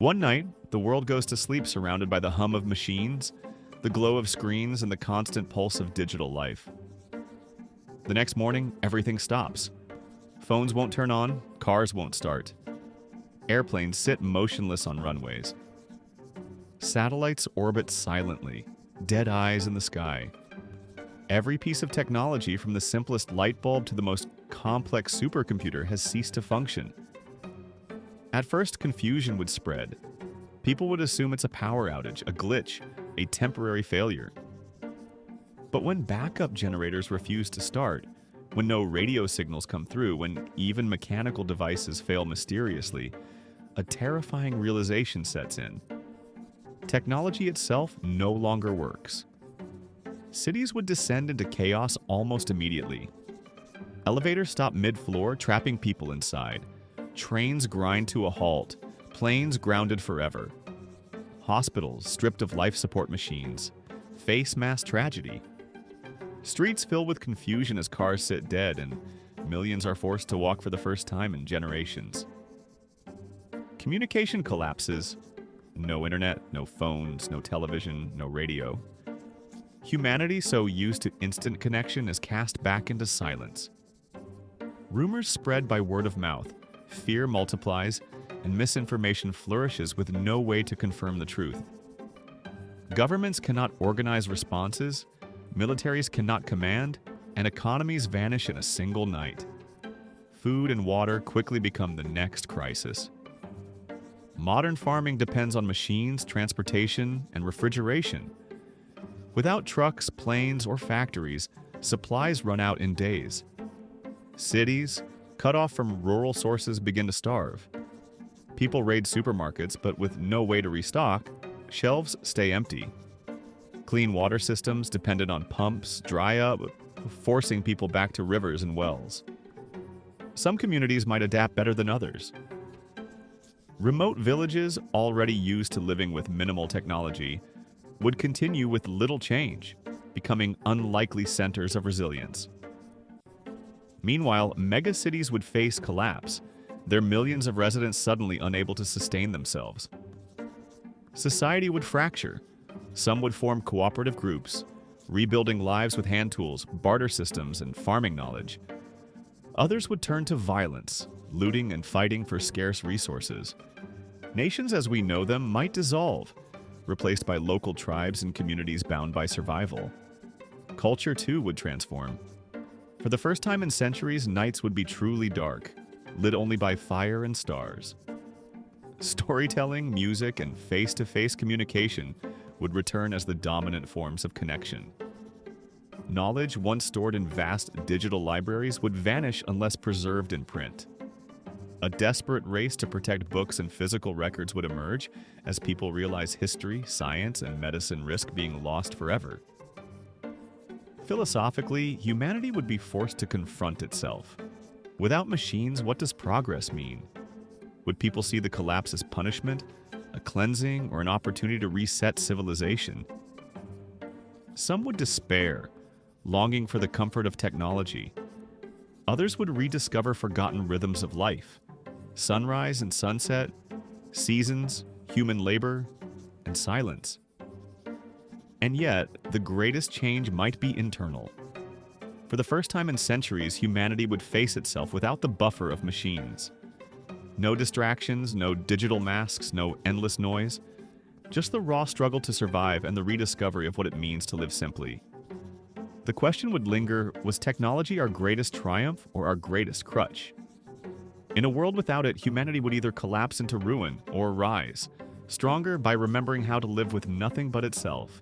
One night, the world goes to sleep surrounded by the hum of machines, the glow of screens, and the constant pulse of digital life. The next morning, everything stops. Phones won't turn on, cars won't start. Airplanes sit motionless on runways. Satellites orbit silently, dead eyes in the sky. Every piece of technology, from the simplest light bulb to the most complex supercomputer, has ceased to function. At first, confusion would spread. People would assume it's a power outage, a glitch, a temporary failure. But when backup generators refuse to start, when no radio signals come through, when even mechanical devices fail mysteriously, a terrifying realization sets in. Technology itself no longer works. Cities would descend into chaos almost immediately. Elevators stop mid-floor, trapping people inside. Trains grind to a halt, planes grounded forever. Hospitals stripped of life support machines face mass tragedy. Streets fill with confusion as cars sit dead, and millions are forced to walk for the first time in generations. Communication collapses. No internet, no phones, no television, no radio. Humanity, so used to instant connection, is cast back into silence. Rumors spread by word of mouth. Fear multiplies, and misinformation flourishes with no way to confirm the truth. Governments cannot organize responses, militaries cannot command, and economies vanish in a single night. Food and water quickly become the next crisis. Modern farming depends on machines, transportation, and refrigeration. Without trucks, planes, or factories, supplies run out in days. Cities, cut off from rural sources, begin to starve. People raid supermarkets, but with no way to restock, shelves stay empty. Clean water systems dependent on pumps dry up, forcing people back to rivers and wells. Some communities might adapt better than others. Remote villages, already used to living with minimal technology, would continue with little change, becoming unlikely centers of resilience. Meanwhile, megacities would face collapse, their millions of residents suddenly unable to sustain themselves. Society would fracture. Some would form cooperative groups, rebuilding lives with hand tools, barter systems, and farming knowledge. Others would turn to violence, looting and fighting for scarce resources. Nations as we know them might dissolve, replaced by local tribes and communities bound by survival. Culture, too, would transform. For the first time in centuries, nights would be truly dark, lit only by fire and stars. Storytelling, music, and face-to-face communication would return as the dominant forms of connection. Knowledge, once stored in vast digital libraries, would vanish unless preserved in print. A desperate race to protect books and physical records would emerge as people realize history, science, and medicine risk being lost forever. Philosophically, humanity would be forced to confront itself. Without machines, what does progress mean? Would people see the collapse as punishment, a cleansing, or an opportunity to reset civilization? Some would despair, longing for the comfort of technology. Others would rediscover forgotten rhythms of life: sunrise and sunset, seasons, human labor, and silence. And yet, the greatest change might be internal. For the first time in centuries, humanity would face itself without the buffer of machines. No distractions, no digital masks, no endless noise. Just the raw struggle to survive and the rediscovery of what it means to live simply. The question would linger, was technology our greatest triumph or our greatest crutch? In a world without it, humanity would either collapse into ruin or rise, stronger by remembering how to live with nothing but itself.